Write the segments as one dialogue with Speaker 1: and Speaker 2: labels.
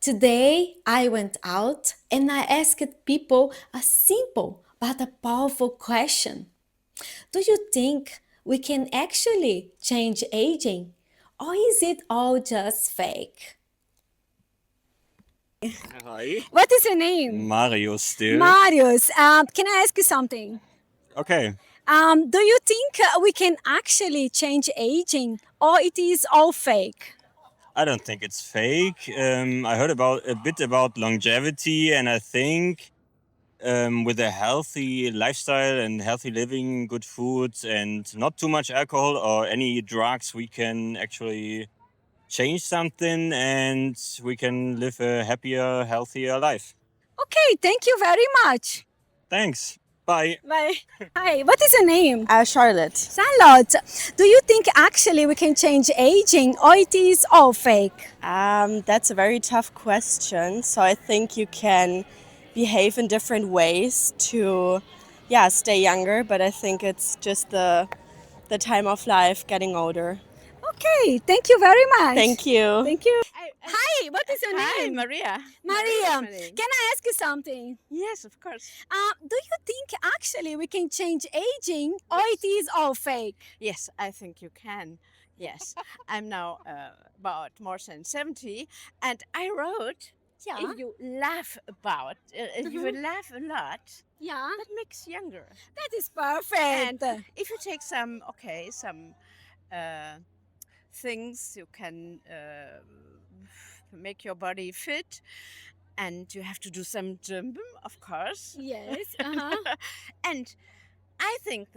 Speaker 1: Today, I went out and I asked people a simple but a powerful question. Do you think we can actually change aging? Or is it all just fake?
Speaker 2: Hi.
Speaker 3: What is your name?
Speaker 2: Mario still.
Speaker 3: Marius. Can I ask you something?
Speaker 2: Okay.
Speaker 3: Do you think we can actually change aging or it is all fake?
Speaker 2: I don't think it's fake. I heard about a bit about longevity, and I think with a healthy lifestyle and healthy living, good food, and not too much alcohol or any drugs, we can actually change something and we can live a happier, healthier life.
Speaker 3: Okay, thank you very much.
Speaker 2: Thanks. Bye.
Speaker 3: Bye. Hi, what is your name?
Speaker 4: Charlotte.
Speaker 3: Charlotte. Do you think actually we can change aging or it is all fake?
Speaker 4: That's a very tough question. So I think you can behave in different ways to, stay younger. But I think it's just the time of life, getting older.
Speaker 3: Okay, thank you very much.
Speaker 4: Thank you.
Speaker 3: Thank you. Hi, what is your
Speaker 5: Hi,
Speaker 3: name?
Speaker 5: Maria.
Speaker 3: Maria.
Speaker 5: My name.
Speaker 3: Can I ask you something?
Speaker 5: Yes, of course.
Speaker 3: Do you think actually we can change aging or it is all fake?
Speaker 5: Yes, I think you can. Yes, I'm now about more than 70, and I wrote.
Speaker 3: Yeah.
Speaker 5: If you laugh about, if you laugh a lot,
Speaker 3: Yeah.
Speaker 5: that makes younger.
Speaker 3: That is perfect.
Speaker 5: And if you take some things, you can make your body fit, and you have to do some gym, of course.
Speaker 3: Yes. Uh-huh.
Speaker 5: And I think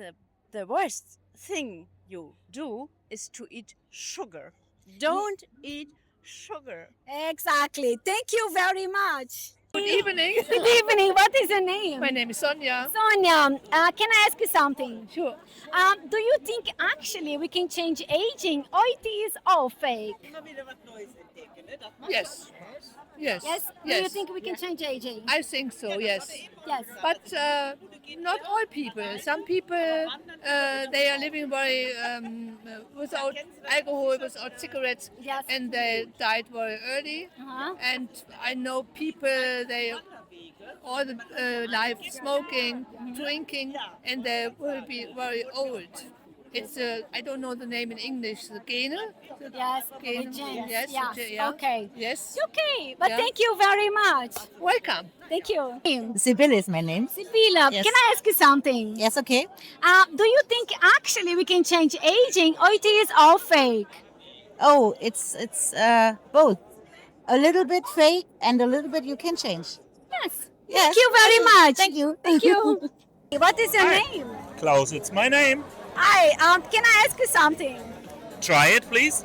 Speaker 5: the worst thing you do is to eat sugar. Don't eat sugar.
Speaker 3: Exactly. Thank you very much.
Speaker 6: Good evening.
Speaker 3: Good evening. What is your name?
Speaker 6: My name is Sonia.
Speaker 3: Sonia. Can I ask you something?
Speaker 6: Sure.
Speaker 3: Do you think actually we can change aging or it is all fake?
Speaker 6: Yes. Yes.
Speaker 3: Yes. Do you think we can change aging?
Speaker 6: I think so, yes.
Speaker 3: Yes.
Speaker 6: But not all people. Some people, they are living very without alcohol, without cigarettes,
Speaker 3: Yes.
Speaker 6: and they died very early.
Speaker 3: Uh-huh.
Speaker 6: And I know people, they all the life smoking, drinking, and they will be very old. It's I don't know the name in English. The gene.
Speaker 3: Yes.
Speaker 6: Gene.
Speaker 3: the genes.
Speaker 6: Yes.
Speaker 3: Yes.
Speaker 6: Yeah.
Speaker 3: Okay.
Speaker 6: Yes.
Speaker 3: Okay. But
Speaker 6: Yeah.
Speaker 3: thank you very much.
Speaker 6: Welcome.
Speaker 3: Thank you.
Speaker 7: Sibyl is my name.
Speaker 3: Sibylla,
Speaker 7: Yes.
Speaker 3: can I ask you something?
Speaker 7: Yes, okay.
Speaker 3: Do you think actually we can change aging or it is all fake?
Speaker 7: Oh, it's both. A little bit fake and a little bit you can change.
Speaker 3: Yes.
Speaker 7: Yes.
Speaker 3: Thank you very much.
Speaker 7: Thank you.
Speaker 3: Thank you. What is your name?
Speaker 8: Klaus, it's my name.
Speaker 3: Hi. Can I ask you something?
Speaker 8: Try it, please.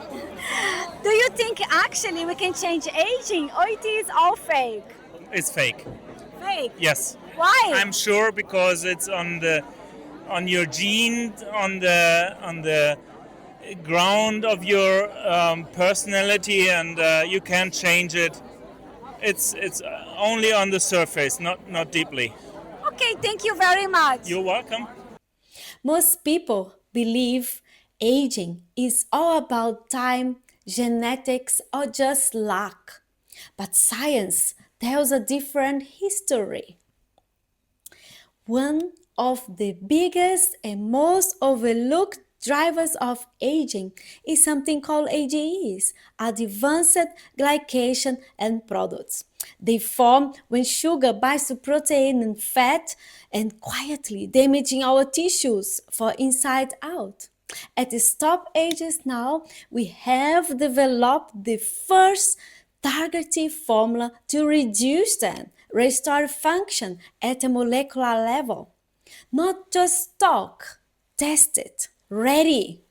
Speaker 3: Do you think actually we can change aging or it is all fake?
Speaker 8: It's fake.
Speaker 3: Fake.
Speaker 8: Yes,
Speaker 3: Why?
Speaker 8: I'm sure because it's on your gene, on the ground of your personality, and you can't change it. It's only on the surface, not deeply.
Speaker 3: Okay. Thank you very much.
Speaker 8: You're welcome.
Speaker 1: Most people believe aging is all about time, genetics, or just luck. But science tells a different history. One of the biggest and most overlooked drivers of aging is something called AGEs, advanced glycation end products. They form when sugar binds to protein and fat and quietly damaging our tissues from inside out. At the top ages now, we have developed the first targeted formula to reduce them, restore function at a molecular level. Not just talk, test it, ready.